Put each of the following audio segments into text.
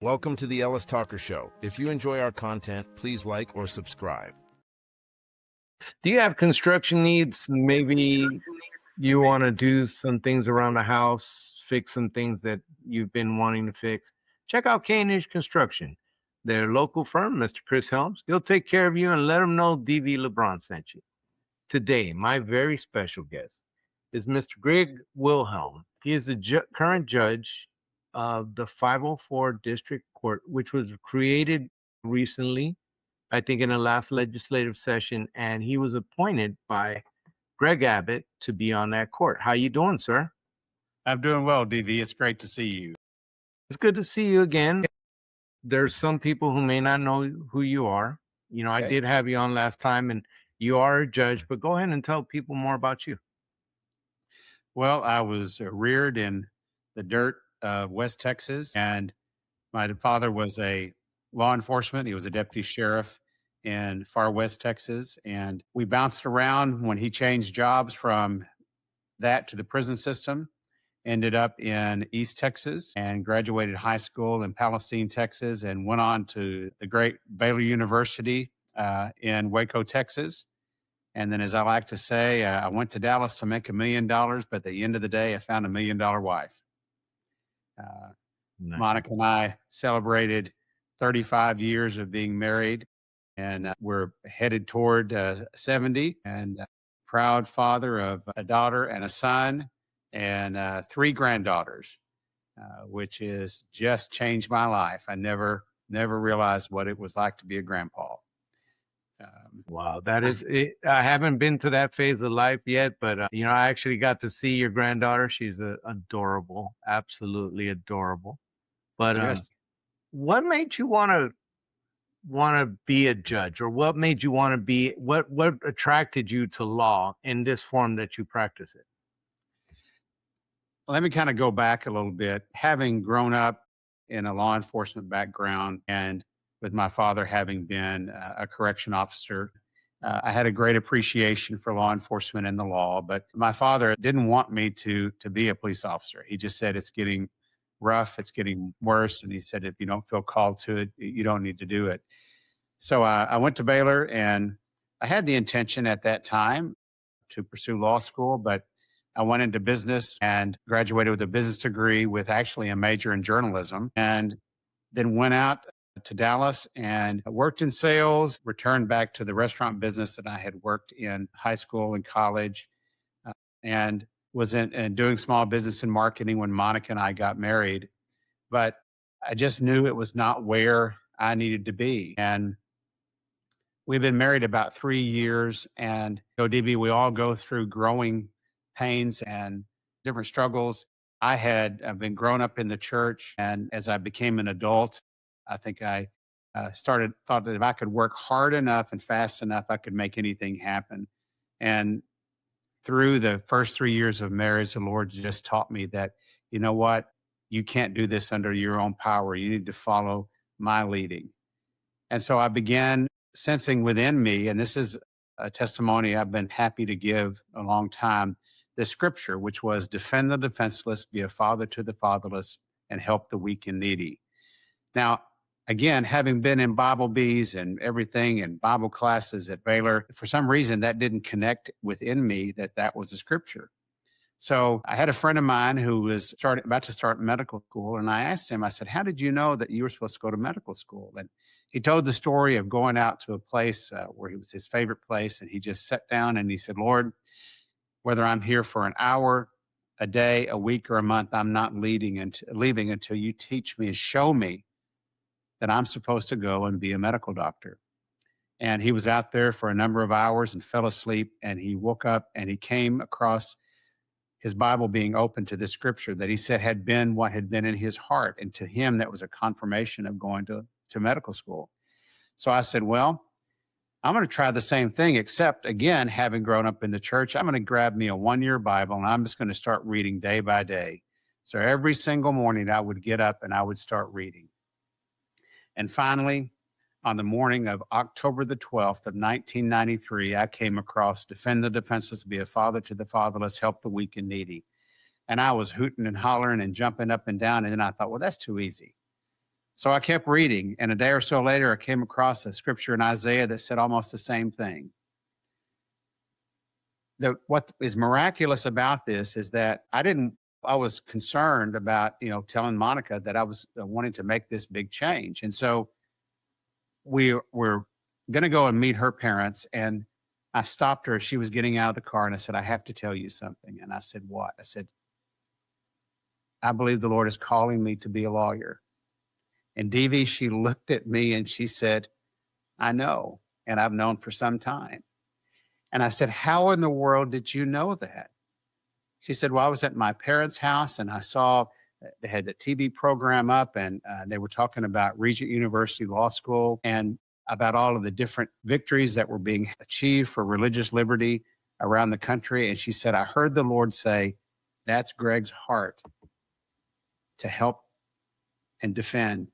Welcome to the Ellis Talker Show. If you enjoy our content, please like or subscribe. Do you have construction needs? Maybe you want to do some things around the house, fix some things that you've been wanting to fix. Check out K&H Construction. Their local firm, Mr. Chris Helms, he'll take care of you and let him know DV LeBron sent you. Today, my very special guest is Mr. Greg Wilhelm. He is the current judge of the 504 District Court, which was created recently, I think in the last legislative session, and he was appointed by Greg Abbott to be on that court. How you doing, sir? I'm doing well, DV. It's great to see you. It's good to see you again. There's some people who may not know who you are. You know, I did have you on last time, and you are a judge, but go ahead and tell people more about you. Well, I was reared in the dirt of West Texas, and my father was a law enforcement. He was a deputy sheriff in far West Texas, and we bounced around when he changed jobs from that to the prison system. Ended up in East Texas and graduated high school in Palestine, Texas, and went on to the great Baylor University in Waco, Texas. And then, as I like to say, I went to Dallas to make $1 million, but at the end of the day, I found $1 million wife. Nice. Monica and I celebrated 35 years of being married, and we're headed toward 70, and proud father of a daughter and a son and 3 granddaughters, which has just changed my life. I never realized what it was like to be a grandpa. Wow, that is it. I haven't been to that phase of life yet, but you know, I actually got to see your granddaughter. She's adorable, absolutely adorable. But Yes. what made you want to be a judge, or what made you want to be? What attracted you to law in this form that you practice it? Let me kind of go back a little bit. Having grown up in a law enforcement background and with my father having been a correction officer, I had a great appreciation for law enforcement and the law. But my father didn't want me to be a police officer. He just said, it's getting rough, it's getting worse. And he said, if you don't feel called to it, you don't need to do it. So I went to Baylor, and I had the intention at that time to pursue law school, but I went into business and graduated with a business degree with actually a major in journalism, and then went out to Dallas and worked in sales, returned back to the restaurant business that I had worked in high school and college, and was doing small business and marketing when Monica and I got married. But I just knew it was not where I needed to be. And we've been married about 3 years, and DB, we all go through growing pains and different struggles. I've been grown up in the church, and as I became an adult, I think I thought that if I could work hard enough and fast enough, I could make anything happen. And through the first 3 years of marriage, the Lord just taught me that, you know what, you can't do this under your own power. You need to follow my leading. And so I began sensing within me, and this is a testimony I've been happy to give a long time, the scripture, which was, defend the defenseless, be a father to the fatherless, and help the weak and needy. Now, again, having been in Bible bees and everything and Bible classes at Baylor, for some reason that didn't connect within me that was the scripture. So I had a friend of mine who was about to start medical school, and I asked him, I said, how did you know that you were supposed to go to medical school? And he told the story of going out to a place where it was his favorite place, and he just sat down and he said, Lord, whether I'm here for an hour, a day, a week, or a month, I'm not leaving until you teach me and show me that I'm supposed to go and be a medical doctor. And he was out there for a number of hours and fell asleep, and he woke up and he came across his Bible being open to this scripture that he said had been what had been in his heart. And to him, that was a confirmation of going to medical school. So I said, well, I'm going to try the same thing, except, again, having grown up in the church, I'm going to grab me a 1-year Bible, and I'm just going to start reading day by day. So every single morning I would get up and I would start reading. And finally, on the morning of October the 12th of 1993, I came across Defend the Defenseless, Be a Father to the Fatherless, Help the Weak and Needy. And I was hooting and hollering and jumping up and down. And then I thought, well, that's too easy. So I kept reading, and a day or so later, I came across a scripture in Isaiah that said almost the same thing. What is miraculous about this is that I was concerned about, telling Monica that I was wanting to make this big change. And so we were going to go and meet her parents. And I stopped her as she was getting out of the car. And I said, I have to tell you something. And I said, what? I said, I believe the Lord is calling me to be a lawyer. And DV, she looked at me and she said, I know. And I've known for some time. And I said, how in the world did you know that? She said, well, I was at my parents' house and I saw they had a TV program up and they were talking about Regent University Law School and about all of the different victories that were being achieved for religious liberty around the country. And she said, I heard the Lord say, that's Greg's heart to help and defend.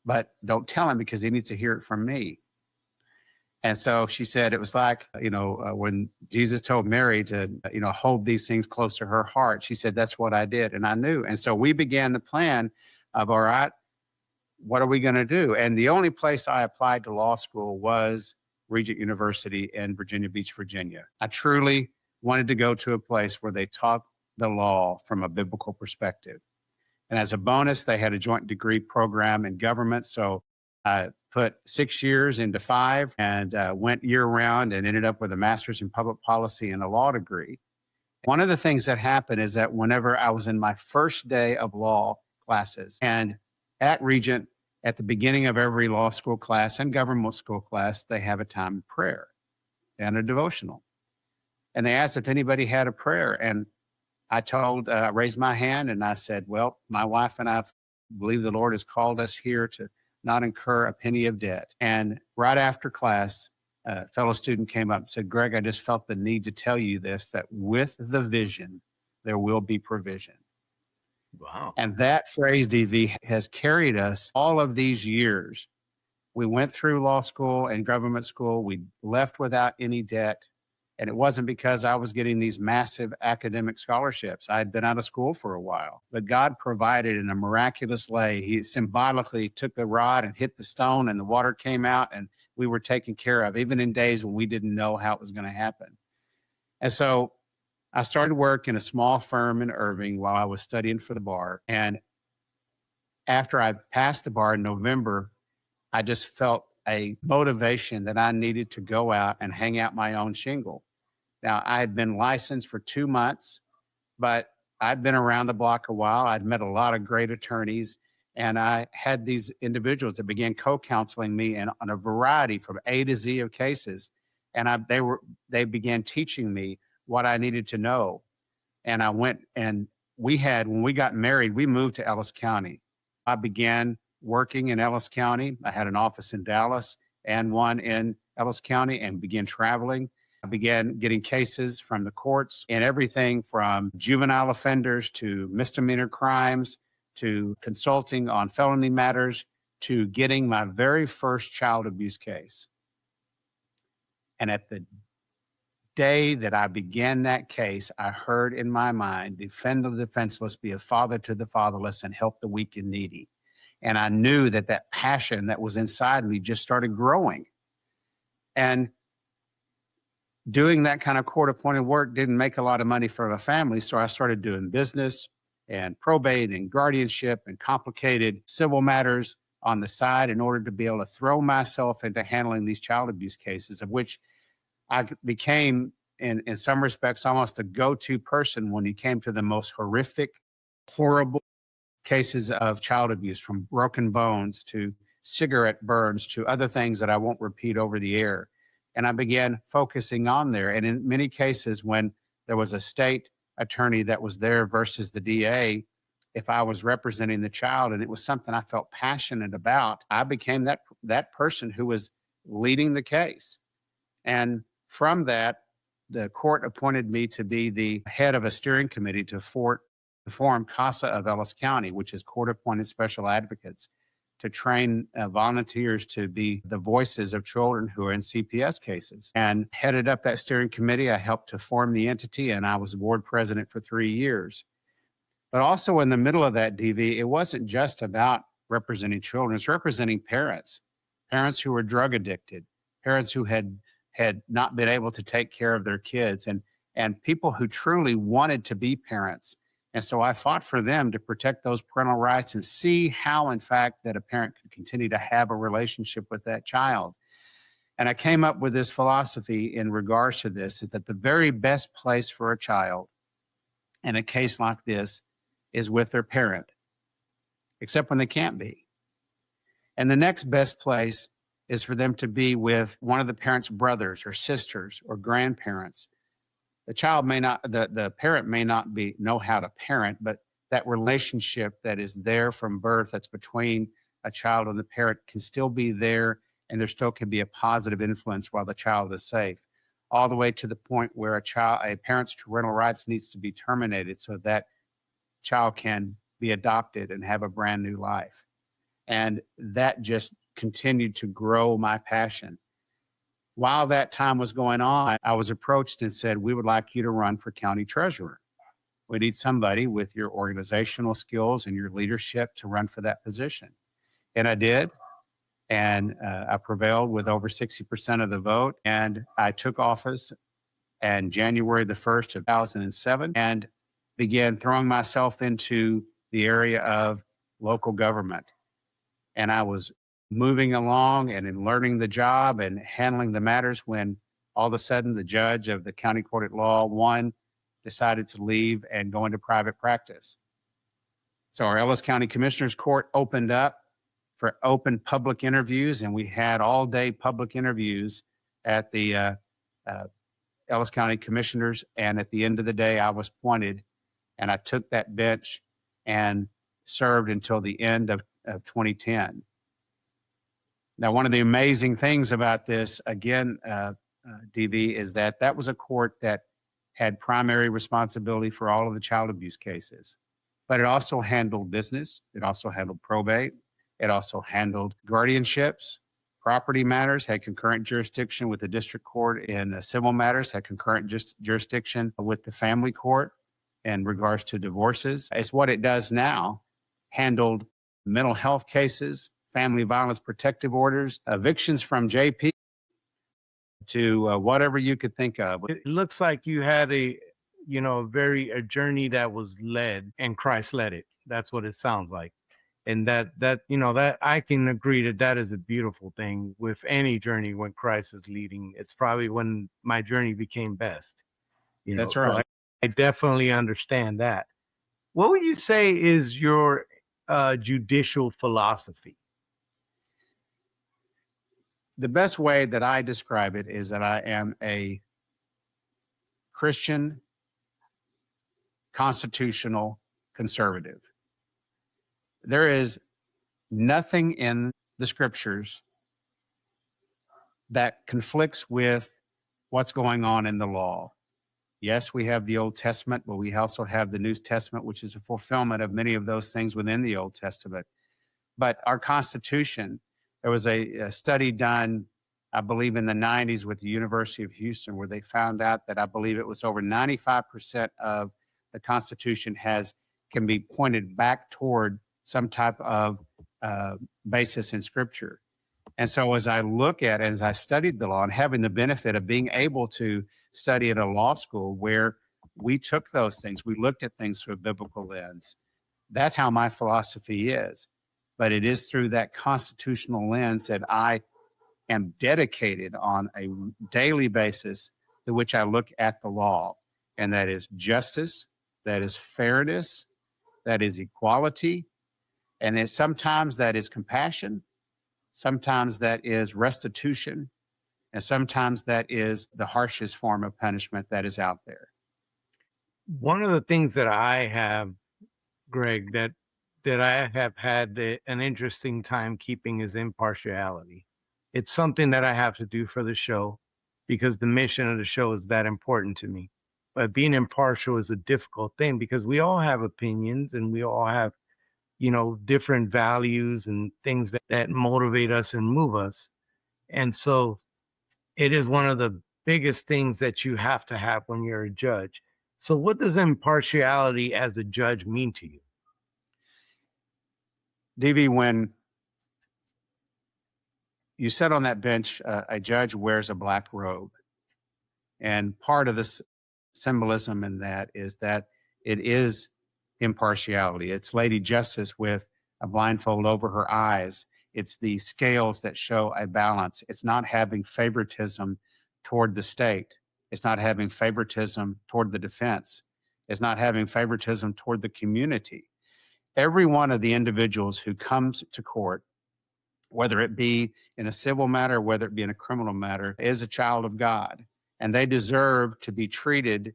But don't tell him because he needs to hear it from me. And so she said it was like, when Jesus told Mary to, hold these things close to her heart, she said, that's what I did. And I knew. And so we began the plan of, all right, what are we going to do? And the only place I applied to law school was Regent University in Virginia Beach, Virginia. I truly wanted to go to a place where they taught the law from a biblical perspective. And as a bonus, they had a joint degree program in government. So I put 6 years into 5 and went year round and ended up with a master's in public policy and a law degree. One of the things that happened is that whenever I was in my first day of law classes, and at Regent, at the beginning of every law school class and government school class, they have a time of prayer and a devotional. And they asked if anybody had a prayer. And I raised my hand and I said, well, my wife and I believe the Lord has called us here to not incur a penny of debt. And right after class, a fellow student came up and said, Greg, I just felt the need to tell you this, that with the vision, there will be provision. Wow. And that phrase, DV, has carried us all of these years. We went through law school and government school. We left without any debt. And it wasn't because I was getting these massive academic scholarships. I had been out of school for a while, but God provided in a miraculous way. He symbolically took the rod and hit the stone and the water came out and we were taken care of, even in days when we didn't know how it was going to happen. And so I started work in a small firm in Irving while I was studying for the bar. And after I passed the bar in November, I just felt a motivation that I needed to go out and hang out my own shingle. Now, I had been licensed for 2 months, but I'd been around the block a while. I'd met a lot of great attorneys, and I had these individuals that began co-counseling me on a variety from A to Z of cases. And they began teaching me what I needed to know. And I went and when we got married, we moved to Ellis County. I began working in Ellis County. I had an office in Dallas and one in Ellis County and began traveling. I began getting cases from the courts and everything from juvenile offenders to misdemeanor crimes to consulting on felony matters to getting my very first child abuse case. And at the day that I began that case, I heard in my mind, defend the defenseless, be a father to the fatherless, and help the weak and needy. And I knew that passion that was inside me just started growing. And doing that kind of court-appointed work didn't make a lot of money for a family, so I started doing business and probate and guardianship and complicated civil matters on the side in order to be able to throw myself into handling these child abuse cases, of which I became, in some respects, almost a go-to person when it came to the most horrific, horrible cases of child abuse, from broken bones to cigarette burns to other things that I won't repeat over the air. And I began focusing on there. And in many cases, when there was a state attorney that was there versus the DA, if I was representing the child and it was something I felt passionate about, I became that person who was leading the case. And from that, the court appointed me to be the head of a steering committee to form CASA of Ellis County, which is court-appointed special advocates, to train volunteers to be the voices of children who are in CPS cases. And headed up that steering committee. I helped to form the entity, and I was board president for 3 years. But also in the middle of that, DV, it wasn't just about representing children. It's representing parents, parents who were drug addicted, parents who had not been able to take care of their kids, and people who truly wanted to be parents. And so I fought for them to protect those parental rights and see how, in fact, that a parent could continue to have a relationship with that child. And I came up with this philosophy in regards to this, is that the very best place for a child in a case like this is with their parent, except when they can't be. And the next best place is for them to be with one of the parent's brothers or sisters or grandparents. The child may not, the parent may not know how to parent, but that relationship that is there from birth, that's between a child and the parent, can still be there, and there still can be a positive influence while the child is safe, all the way to the point where a parent's parental rights needs to be terminated so that child can be adopted and have a brand new life. And that just continued to grow my passion. While that time was going on, I was approached and said, we would like you to run for county treasurer. We need somebody with your organizational skills and your leadership to run for that position. And I did. And I prevailed with over 60% of the vote. And I took office on January the 1st of 2007 and began throwing myself into the area of local government. And I was moving along and in learning the job and handling the matters when all of a sudden the judge of the County Court at Law 1 decided to leave and go into private practice. So our Ellis County Commissioners Court opened up for open public interviews, and we had all-day public interviews at the Ellis County Commissioners. And at the end of the day, I was appointed, and I took that bench and served until the end of 2010. Now, one of the amazing things about this, again, DV, is that that was a court that had primary responsibility for all of the child abuse cases. But it also handled business. It also handled probate. It also handled guardianships, property matters, had concurrent jurisdiction with the district court in civil matters, had concurrent jurisdiction with the family court in regards to divorces. It's what it does now, handled mental health cases, family violence protective orders, evictions from JP, to whatever you could think of. It looks like you had a journey that was led, and Christ led it. That's what it sounds like. And that I can agree that is a beautiful thing with any journey. When Christ is leading, it's probably when my journey became best. That's right. So I definitely understand that. What would you say is your judicial philosophy? The best way that I describe it is that I am a Christian constitutional conservative. There is nothing in the scriptures that conflicts with what's going on in the law. Yes, we have the Old Testament, but we also have the New Testament, which is a fulfillment of many of those things within the Old Testament. But our Constitution, there was a study done, I believe, in the 90s with the University of Houston, where they found out that I believe it was over 95% of the Constitution can be pointed back toward some type of basis in Scripture. And so as I look at it, as I studied the law, and having the benefit of being able to study at a law school where we took those things, we looked at things through a biblical lens. That's how my philosophy is. But it is through that constitutional lens that I am dedicated on a daily basis to which I look at the law. And that is justice, that is fairness, that is equality, and then sometimes that is compassion, sometimes that is restitution, and sometimes that is the harshest form of punishment that is out there. One of the things that I have, Greg, that I have had an interesting time keeping is impartiality. It's something that I have to do for the show because the mission of the show is that important to me. But being impartial is a difficult thing because we all have opinions and we all have, different values and things that motivate us and move us. And so it is one of the biggest things that you have to have when you're a judge. So what does impartiality as a judge mean to you? DV, when you sit on that bench, a judge wears a black robe. And part of this symbolism in that is that it is impartiality. It's Lady Justice with a blindfold over her eyes. It's the scales that show a balance. It's not having favoritism toward the state. It's not having favoritism toward the defense. It's not having favoritism toward the community. Every one of the individuals who comes to court, whether it be in a civil matter, whether it be in a criminal matter, is a child of God. And they deserve to be treated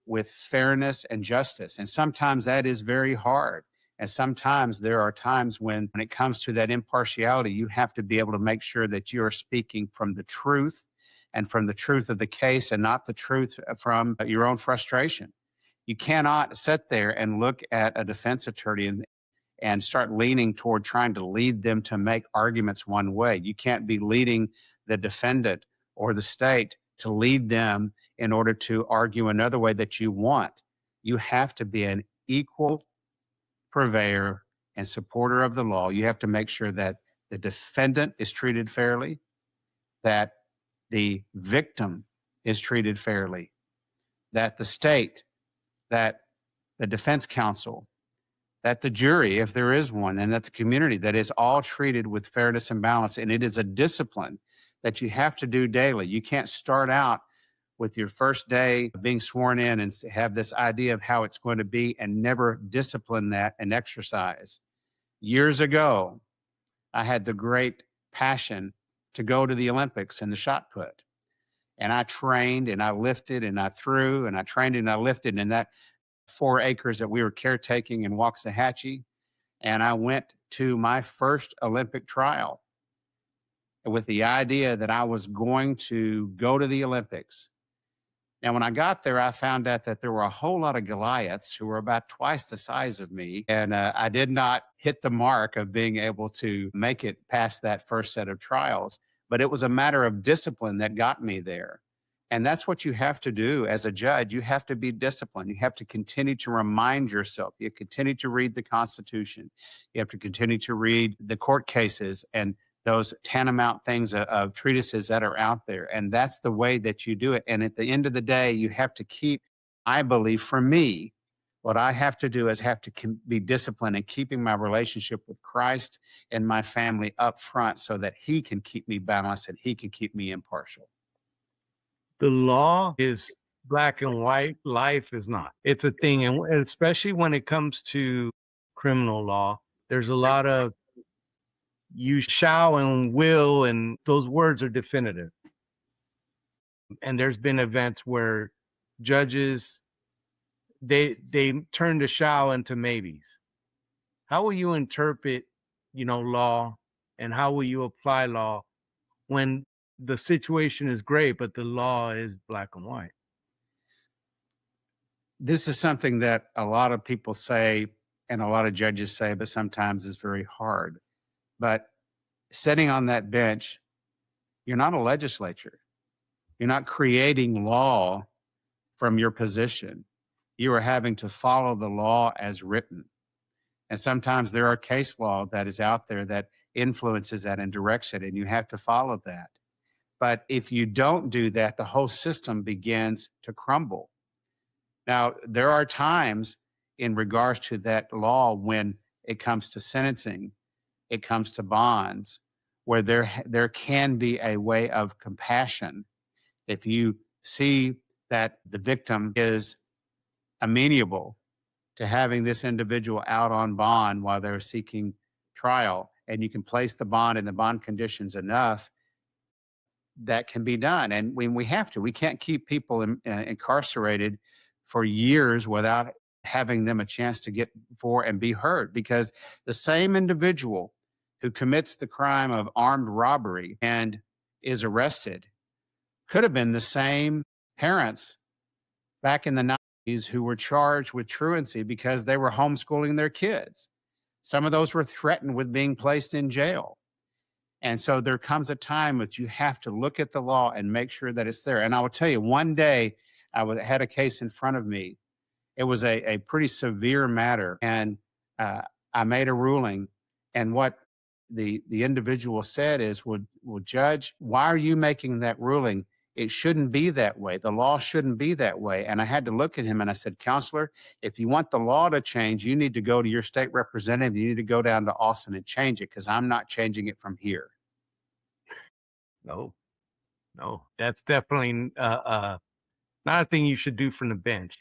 with fairness and justice. And sometimes that is very hard. And sometimes there are times when it comes to that impartiality, you have to be able to make sure that you are speaking from the truth and from the truth of the case and not the truth from your own frustration. You cannot sit there and look at a defense attorney and start leaning toward trying to lead them to make arguments one way. You can't be leading the defendant or the state to lead them in order to argue another way that you want. You have to be an equal purveyor and supporter of the law. You have to make sure that the defendant is treated fairly, that the victim is treated fairly, that the state, that the defense counsel, that the jury, if there is one, and that the community, that is all treated with fairness and balance. And it is a discipline that you have to do daily. You can't start out with your first day being sworn in and have this idea of how it's going to be and never discipline that and exercise. Years ago, I had the great passion to go to the Olympics in the shot put. And I trained and I lifted and I threw and I trained and I lifted in that 4 acres that we were caretaking in Waxahachie. And I went to my first Olympic trial with the idea that I was going to go to the Olympics. Now, when I got there, I found out that there were a whole lot of Goliaths who were about twice the size of me. And I did not hit the mark of being able to make it past that first set of trials. But it was a matter of discipline that got me there. And that's what you have to do as a judge. You have to be disciplined. You have to continue to remind yourself. You continue to read the Constitution. You have to continue to read the court cases and those tantamount things of treatises that are out there. And that's the way that you do it. And at the end of the day, you have to keep, I believe for me, what I have to do is have to be disciplined in keeping my relationship with Christ and my family up front so that he can keep me balanced and he can keep me impartial. The law is black and white. Life is not. It's a thing. And especially when it comes to criminal law, there's a lot of you shall and will, and those words are definitive. And there's been events where judges, they turn the shall into maybes. How will you interpret, law, and how will you apply law when the situation is great, but the law is black and white? This is something that a lot of people say and a lot of judges say, but sometimes it's very hard. But sitting on that bench, you're not a legislature. You're not creating law from your position. You are having to follow the law as written. And sometimes there are case law that is out there that influences that and directs it, and you have to follow that. But if you don't do that, the whole system begins to crumble. Now, there are times in regards to that law when it comes to sentencing, it comes to bonds, where there can be a way of compassion. If you see that the victim is amenable to having this individual out on bond while they're seeking trial, and you can place the bond and the bond conditions enough, that can be done. And when we have to, we can't keep people incarcerated for years without having them a chance to get before and be heard, because the same individual who commits the crime of armed robbery and is arrested could have been the same parents back in the 90s who were charged with truancy because they were homeschooling their kids. Some of those were threatened with being placed in jail. And so there comes a time that you have to look at the law and make sure that it's there. And I will tell you, one day I had a case in front of me. It was a pretty severe matter. And I made a ruling. And what the individual said is, well, judge, why are you making that ruling? It shouldn't be that way. The law shouldn't be that way. And I had to look at him and I said, counselor, if you want the law to change, you need to go to your state representative. You need to go down to Austin and change it, because I'm not changing it from here. No, that's definitely not a thing you should do from the bench.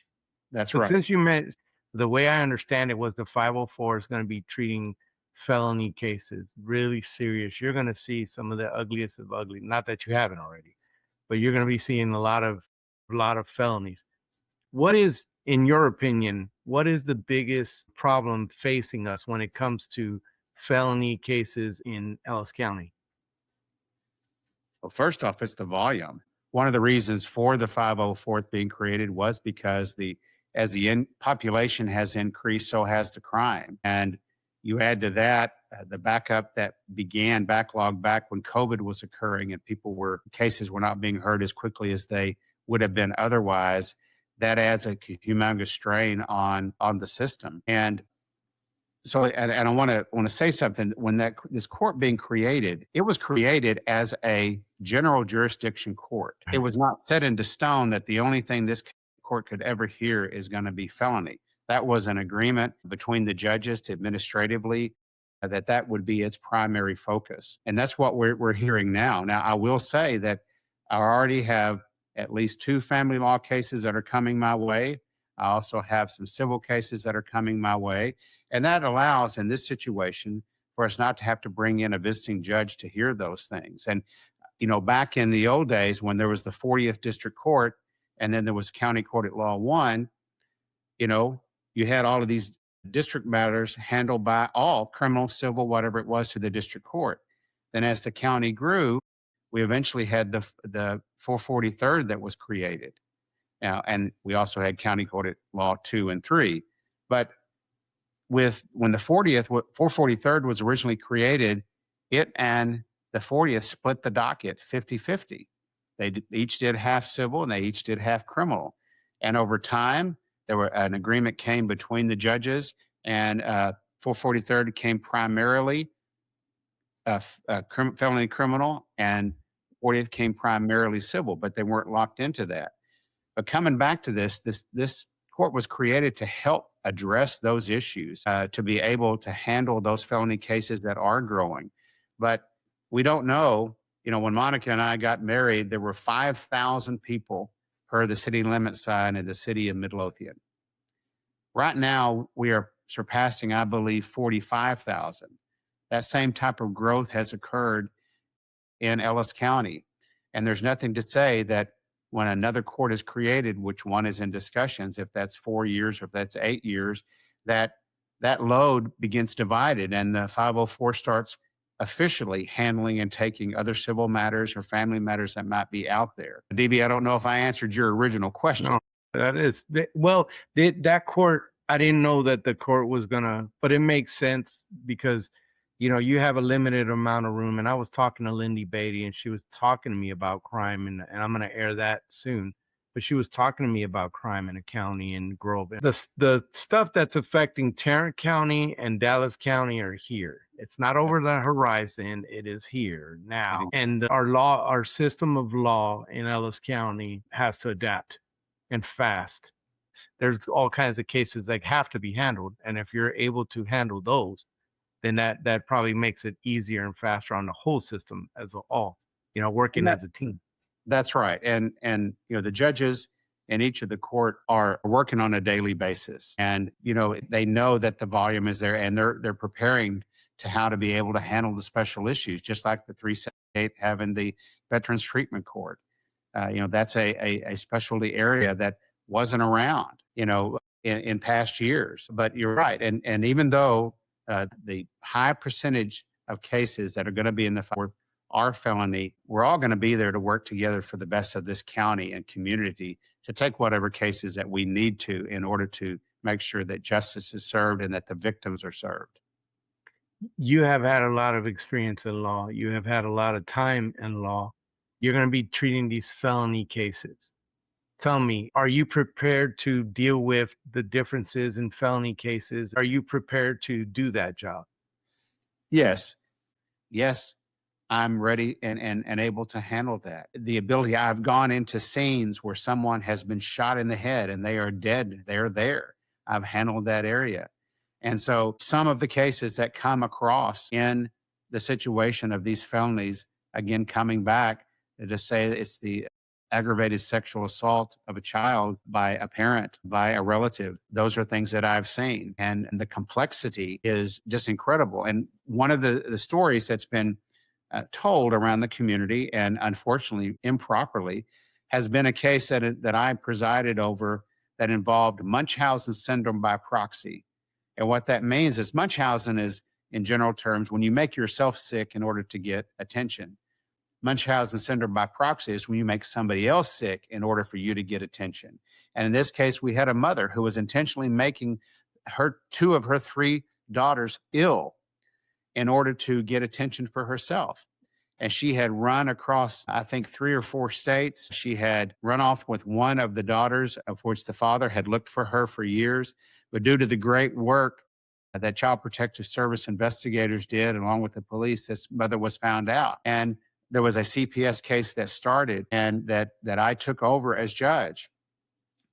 That's So right. since you meant, the way I understand it was the 504 is going to be treating felony cases really serious. You're going to see some of the ugliest of ugly. Not that you haven't already, but you're going to be seeing a lot of felonies. What is, in your opinion, what is the biggest problem facing us when it comes to felony cases in Ellis County? Well, first off, it's the volume. One of the reasons for the 504th being created was because as the population has increased, so has the crime. And you add to that the backup that began backlog back when COVID was occurring and cases were not being heard as quickly as they would have been otherwise. That adds a humongous strain on the system. And so, and I want to say something. When this court being created, it was created as a general jurisdiction court. It was not set into stone that the only thing this court could ever hear is going to be felony. That was an agreement between the judges to administratively that would be its primary focus, and that's what we're hearing now. Now, I will say that I already have at least 2 family law cases that are coming my way. I also have some civil cases that are coming my way. And that allows, in this situation, for us not to have to bring in a visiting judge to hear those things. And, back in the old days when there was the 40th District Court and then there was County Court at Law 1, you had all of these district matters handled by all criminal, civil, whatever it was, to the district court. Then as the county grew, we eventually had the 443rd that was created. Now, and we also had County Court at Law 2 and 3. But when the 443rd was originally created, it and the 40th split the docket 50-50. They each did half civil and they each did half criminal. And over time, an agreement came between the judges, and 443rd came primarily felony criminal, and 40th came primarily civil, but they weren't locked into that. But coming back to this court was created to help address those issues, to be able to handle those felony cases that are growing. But we don't know, when Monica and I got married, there were 5,000 people per the city limit sign in the city of Midlothian. Right now, we are surpassing, I believe, 45,000. That same type of growth has occurred in Ellis County. And there's nothing to say that when another court is created, which one is in discussions, if that's 4 years or if that's 8 years, that load begins divided and the 504 starts officially handling and taking other civil matters or family matters that might be out there. DB, I don't know if I answered your original question. No, that court, I didn't know that the court was but it makes sense because, you have a limited amount of room. And I was talking to Lindy Beatty and she was talking to me about crime, and I'm going to air that soon. But she was talking to me about crime in a county in Grove. The stuff that's affecting Tarrant County and Dallas County are here. It's not over the horizon. It is here now. And our system of law in Ellis County has to adapt, and fast. There's all kinds of cases that have to be handled. And if you're able to handle those, then that probably makes it easier and faster on the whole system as a whole, working as a team. That's right. And the judges in each of the court are working on a daily basis. And, they know that the volume is there, and they're preparing to how to be able to handle the special issues, just like the 378 having the Veterans Treatment Court. That's a specialty area that wasn't around, in past years. But you're right. And even though the high percentage of cases that are going to be in the 4th are felony, we're all going to be there to work together for the best of this county and community to take whatever cases that we need to in order to make sure that justice is served and that the victims are served. You have had a lot of experience in law. You have had a lot of time in law. You're going to be treating these felony cases. Tell me, are you prepared to deal with the differences in felony cases? Are you prepared to do that job? Yes, yes, I'm ready and able to handle that. The ability, I've gone into scenes where someone has been shot in the head and they are dead. They're there. I've handled that area. And so some of the cases that come across in the situation of these felonies, again, coming back to say it's the aggravated sexual assault of a child by a parent, by a relative. Those are things that I've seen. And the complexity is just incredible. And one of the stories that's been told around the community, and unfortunately improperly, has been a case that I presided over that involved Munchausen syndrome by proxy. And what that means is Munchausen is, in general terms, when you make yourself sick in order to get attention. Munchausen syndrome by proxy is when you make somebody else sick in order for you to get attention. And in this case, we had a mother who was intentionally making two of her three daughters ill in order to get attention for herself. And she had run across, I think, 3 or 4 states. She had run off with one of the daughters, of which the father had looked for her for years. But due to the great work that Child Protective Service investigators did, along with the police, this mother was found out. And there was a CPS case that started and that I took over as judge.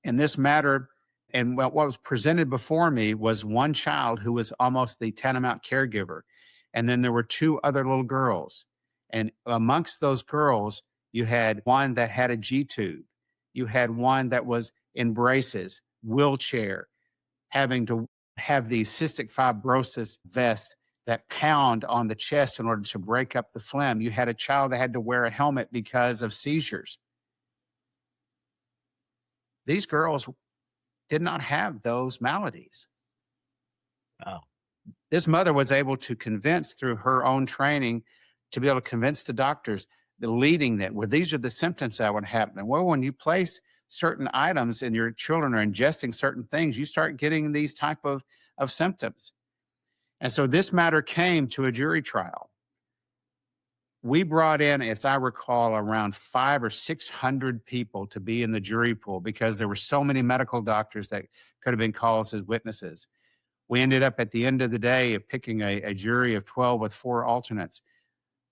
In this matter, and what was presented before me was one child who was almost the tantamount caregiver. And then there were 2 other little girls. And amongst those girls, you had one that had a G-tube. You had one that was in braces, wheelchair, having to have the cystic fibrosis vest that pound on the chest in order to break up the phlegm. You had a child that had to wear a helmet because of seizures. These girls did not have those maladies. Wow. This mother was able to convince through her own training to be able to convince the doctors, the leading that, well, these are the symptoms that would happen. Well, when you place certain items and your children are ingesting certain things, you start getting these type of symptoms. And so this matter came to a jury trial. We brought in, as I recall, around 500 or 600 people to be in the jury pool because there were so many medical doctors that could have been called as witnesses. We ended up at the end of the day of picking a jury of 12 with 4 alternates.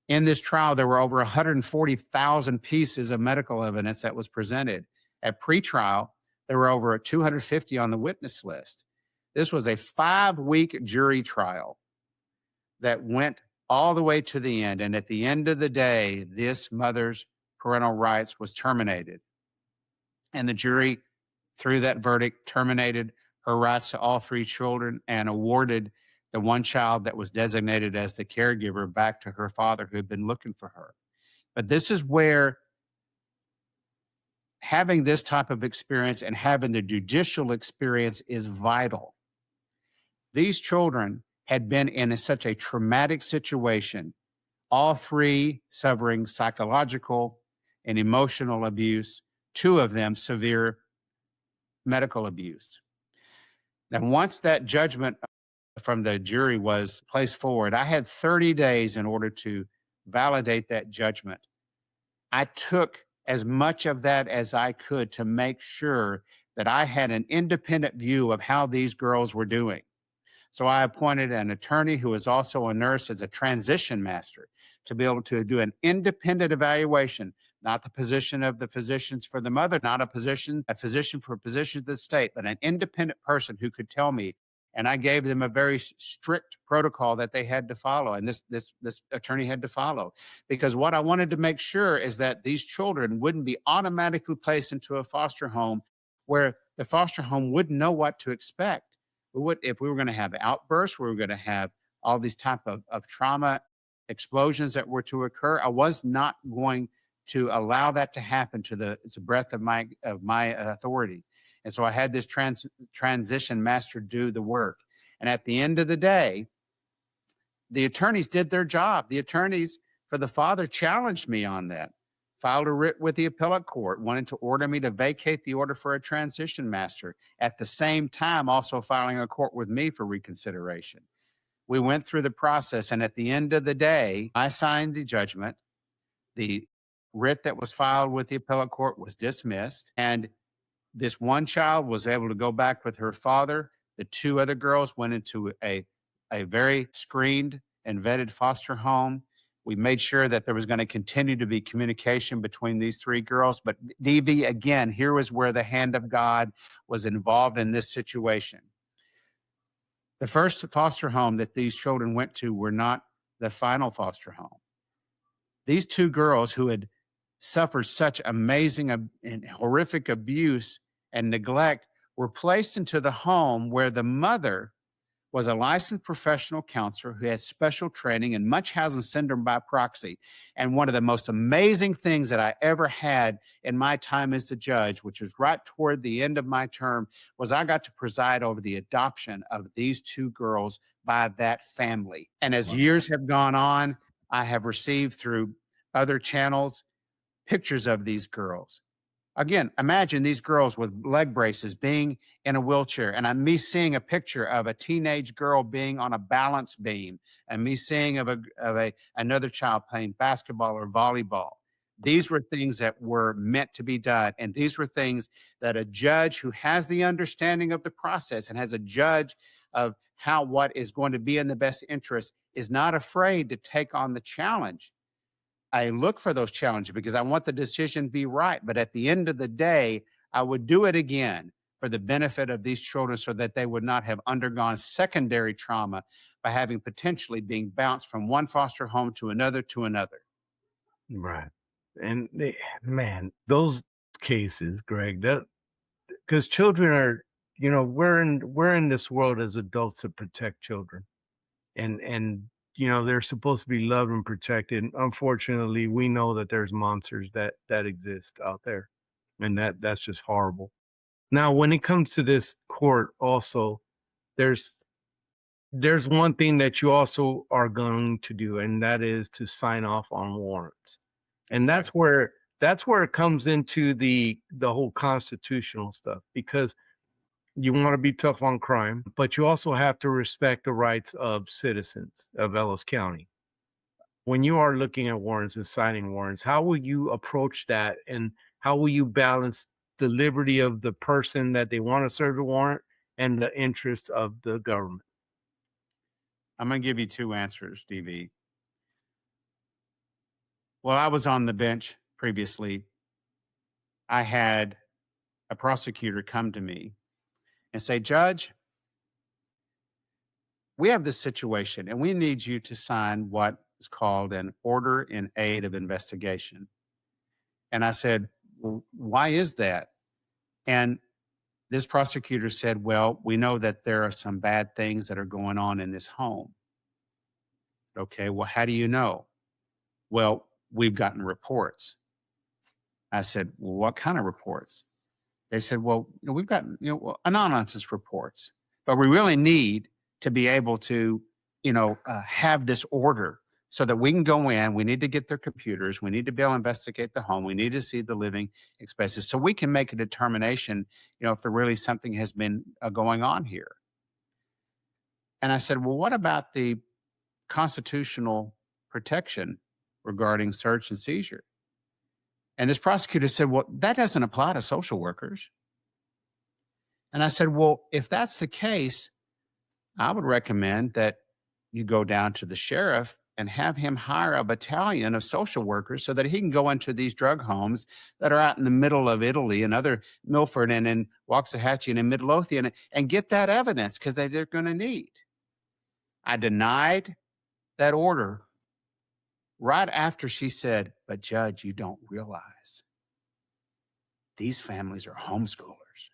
In this trial, there were over 140,000 pieces of medical evidence that was presented. At pretrial, there were over 250 on the witness list. This was a 5-week jury trial that went all the way to the end. And at the end of the day, this mother's parental rights was terminated. And the jury, through that verdict, terminated her rights to all 3 children and awarded the one child that was designated as the caregiver back to her father who had been looking for her. But this is where having this type of experience and having the judicial experience is vital. These children had been in such a traumatic situation, all 3 suffering psychological and emotional abuse, 2 of them severe medical abuse. Now, once that judgment from the jury was placed forward, I had 30 days in order to validate that judgment. I took as much of that as I could to make sure that I had an independent view of how these girls were doing. So I appointed an attorney who was also a nurse as a transition master to be able to do an independent evaluation, not the position of the physicians for the mother, not a physician for positions of the state, but an independent person who could tell me. And I gave them a very strict protocol that they had to follow, and this attorney had to follow. Because what I wanted to make sure is that these children wouldn't be automatically placed into a foster home where the foster home wouldn't know what to expect. If we were going to have outbursts, we were going to have all these type of trauma explosions that were to occur. I was not going to allow that to happen to the breadth of my authority. And so I had this transition master do the work. And at the end of the day, the attorneys did their job. The attorneys for the father challenged me on that, filed a writ with the appellate court, wanted to order me to vacate the order for a transition master, at the same time also filing a court with me for reconsideration. We went through the process, and at the end of the day, I signed the judgment. The writ that was filed with the appellate court was dismissed, and this one child was able to go back with her father. The 2 other girls went into a very screened and vetted foster home. We made sure that there was going to continue to be communication between these three girls. But DV, again, here was where the hand of God was involved in this situation. The first foster home that these children went to were not the final foster home. These two girls who had suffered such amazing and horrific abuse and neglect were placed into the home where the mother was a licensed professional counselor who had special training in Munchausen syndrome by proxy. And one of the most amazing things that I ever had in my time as a judge, which was right toward the end of my term, was I got to preside over the adoption of these two girls by that family. And as years have gone on, I have received through other channels pictures of these girls. Again, imagine these girls with leg braces being in a wheelchair, and me seeing a picture of a teenage girl being on a balance beam, and me seeing of another child playing basketball or volleyball. These were things that were meant to be done, and these were things that a judge who has the understanding of the process and has a judge of what is going to be in the best interest is not afraid to take on the challenge. I look for those challenges because I want the decision to be right. But at the end of the day, I would do it again for the benefit of these children so that they would not have undergone secondary trauma by having potentially being bounced from one foster home to another to another. Right. And man, those cases, Greg, because children are, we're in this world as adults to protect children. And they're supposed to be loved and protected. Unfortunately, we know that there's monsters that exist out there, and that's just horrible. Now, when it comes to this court, also, there's one thing that you also are going to do, and that is to sign off on warrants, and that's where it comes into the whole constitutional stuff, because you want to be tough on crime, but you also have to respect the rights of citizens of Ellis County. When you are looking at warrants and signing warrants, how will you approach that, and how will you balance the liberty of the person that they want to serve the warrant and the interest of the government? I'm going to give you two answers, DV. While I was on the bench previously, I had a prosecutor come to me and say, "Judge, we have this situation and we need you to sign what is called an order in aid of investigation." And I said, "Well, why is that?" And this prosecutor said, "Well, we know that there are some bad things that are going on in this home." Okay, well, how do you know? "Well, we've gotten reports." I said, "Well, what kind of reports?" They said, "Well, we've got anonymous reports, but we really need to be able to, have this order so that we can go in. We need to get their computers. We need to be able to investigate the home. We need to see the living expenses so we can make a determination, if there really something has been going on here." And I said, "Well, what about the constitutional protection regarding search and seizure?" And this prosecutor said, "Well, that doesn't apply to social workers." And I said, "Well, if that's the case, I would recommend that you go down to the sheriff and have him hire a battalion of social workers so that he can go into these drug homes that are out in the middle of Italy and other Milford and in Waxahachie and in Midlothian and get that evidence because they're going to need." I denied that order right after she said, "But Judge, you don't realize these families are homeschoolers."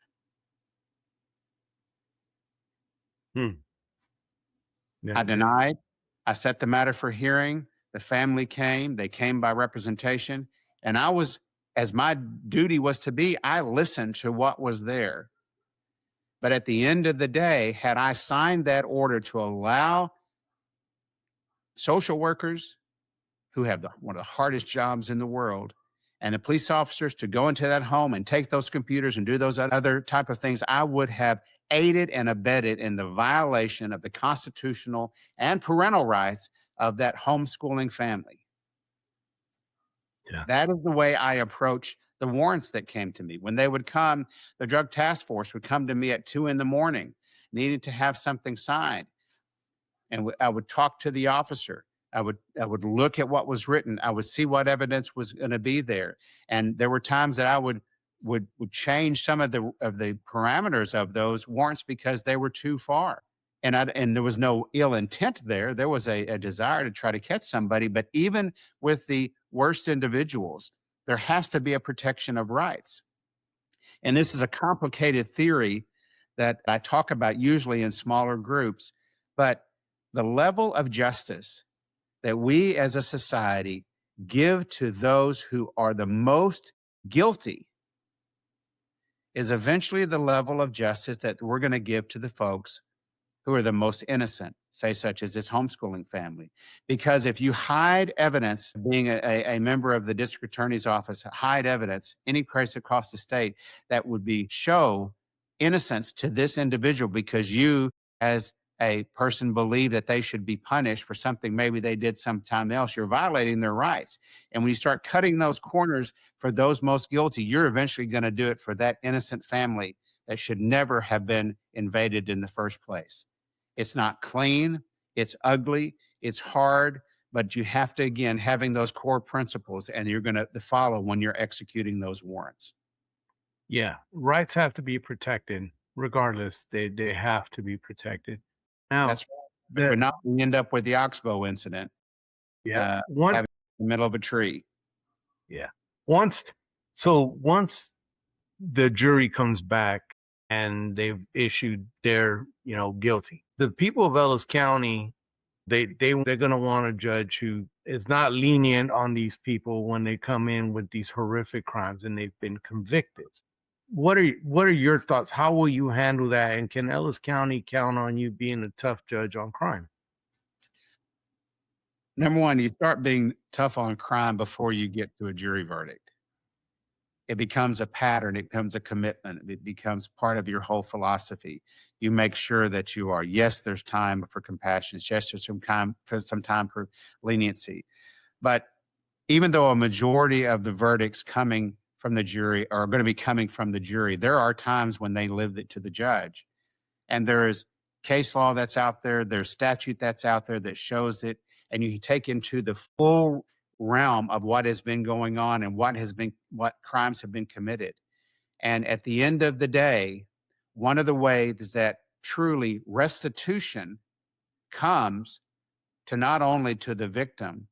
Yeah. I denied. I set the matter for hearing. The family came. They came by representation. And I was, as my duty was to be, I listened to what was there. But at the end of the day, had I signed that order to allow social workers who have one of the hardest jobs in the world and the police officers to go into that home and take those computers and do those other type of things, I would have aided and abetted in the violation of the constitutional and parental rights of that homeschooling family. Yeah. That is the way I approach the warrants that came to me. When they would come, the drug task force would come to me at 2 a.m, needing to have something signed. and I would talk to the officer. I would look at what was written. I would see what evidence was going to be there. And there were times that I would change some of the parameters of those warrants because they were too far. And there was no ill intent there. There was a desire to try to catch somebody. But even with the worst individuals, there has to be a protection of rights. And this is a complicated theory that I talk about usually in smaller groups. But the level of justice that we as a society give to those who are the most guilty is eventually the level of justice that we're going to give to the folks who are the most innocent, say, such as this homeschooling family. Because if you hide evidence, being a member of the district attorney's office, hide evidence, any place across the state, that would be show innocence to this individual because you, as a person, believe that they should be punished for something maybe they did sometime else, you're violating their rights. And when you start cutting those corners for those most guilty, you're eventually going to do it for that innocent family that should never have been invaded in the first place. It's not clean, it's ugly, it's hard, but you have to, again, having those core principles, and you're going to follow when you're executing those warrants. Yeah, rights have to be protected regardless. They have to be protected. Now, That's right. If not, we end up with the Oxbow incident. yeah, Having in the middle of a tree. yeah. Once the jury comes back and they've issued their, guilty, the people of Ellis County, they're going to want a judge who is not lenient on these people when they come in with these horrific crimes and they've been convicted. What are your thoughts? How will you handle that? And can Ellis County count on you being a tough judge on crime? Number one, you start being tough on crime before you get to a jury verdict. It becomes a pattern. It becomes a commitment. It becomes part of your whole philosophy. You make sure that you are, yes, there's time for compassion. Yes, there's some time for leniency. But even though a majority of the verdicts coming from the jury are going to be coming from the jury, there are times when they leave it to the judge. And there is case law that's out there. There's statute that's out there that shows it. And you take into the full realm of what has been going on and what crimes have been committed. And at the end of the day, one of the ways that truly restitution comes to not only to the victim,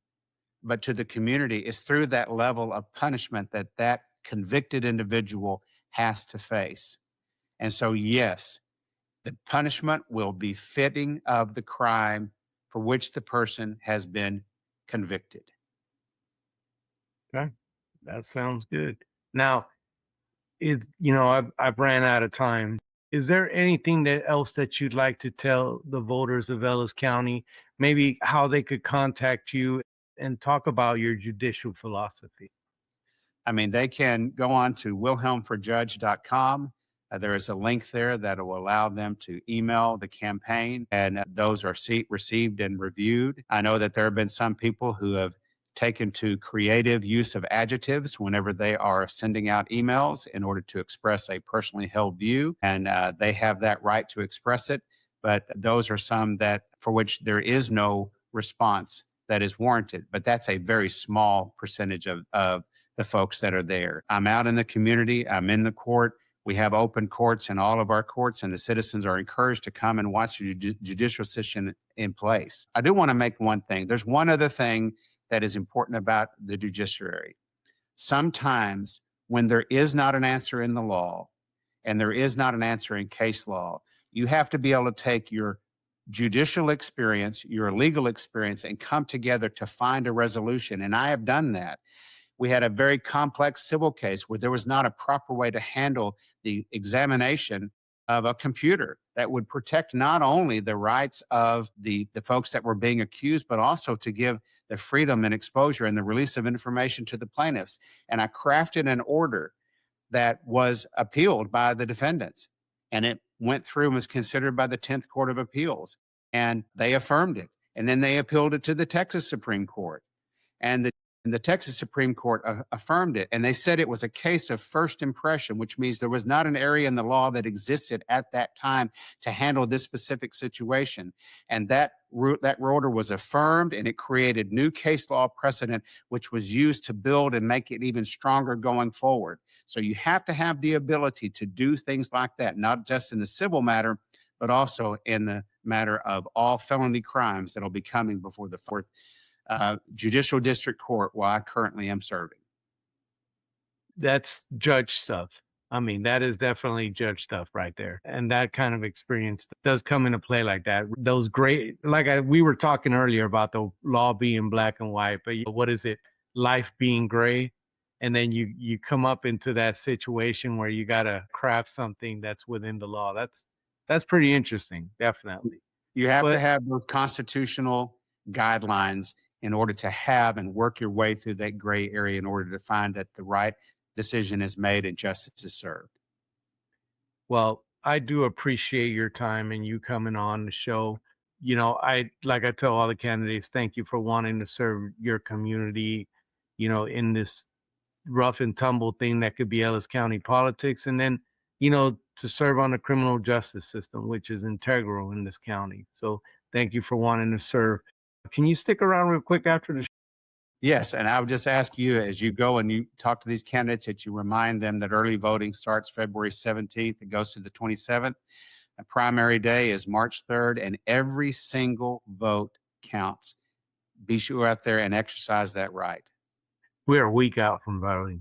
but to the community is through that level of punishment that convicted individual has to face. And so, yes, the punishment will be fitting of the crime for which the person has been convicted. Okay, that sounds good. Now, I've ran out of time. Is there anything else that you'd like to tell the voters of Ellis County? Maybe how they could contact you and talk about your judicial philosophy? I mean, they can go on to wilhelmforjudge.com. There is a link there that will allow them to email the campaign, and those are received and reviewed. I know that there have been some people who have taken to creative use of adjectives whenever they are sending out emails in order to express a personally held view, and they have that right to express it. But those are some that for which there is no response that is warranted. But that's a very small percentage of the folks that are there. I'm out in the community. I'm in the court. We have open courts in all of our courts, and the citizens are encouraged to come and watch the judicial system in place. I do want to make one thing. There's one other thing that is important about the judiciary. Sometimes when there is not an answer in the law and there is not an answer in case law, you have to be able to take your judicial experience, your legal experience, and come together to find a resolution. And I have done that. We had a very complex civil case where there was not a proper way to handle the examination of a computer that would protect not only the rights of the folks that were being accused, but also to give the freedom and exposure and the release of information to the plaintiffs. And I crafted an order that was appealed by the defendants. And it went through and was considered by the 10th Court of Appeals. And they affirmed it. And then they appealed it to the Texas Supreme Court. And the And the Texas Supreme Court affirmed it. And they said it was a case of first impression, which means there was not an area in the law that existed at that time to handle this specific situation. And that order was affirmed, and it created new case law precedent, which was used to build and make it even stronger going forward. So you have to have the ability to do things like that, not just in the civil matter, but also in the matter of all felony crimes that'll be coming before the fourth judicial district court where I currently am serving. That's judge stuff. I mean, that is definitely judge stuff right there. And that kind of experience does come into play like that. Those great, we were talking earlier about the law being black and white, but what is it? Life being gray. And then you come up into that situation where you got to craft something that's within the law. That's pretty interesting. Definitely. You have to have those constitutional guidelines in order to have and work your way through that gray area in order to find that the right decision is made and justice is served. Well, I do appreciate your time and you coming on the show. I tell all the candidates, thank you for wanting to serve your community, in this rough and tumble thing that could be Ellis County politics. And then, to serve on the criminal justice system, which is integral in this county. So thank you for wanting to serve. Can you stick around real quick after the show? Yes, and I would just ask you, as you go and you talk to these candidates, that you remind them that early voting starts February 17th. It goes to the 27th. And primary day is March 3rd, and every single vote counts. Be sure out there and exercise that right. We're a week out from voting.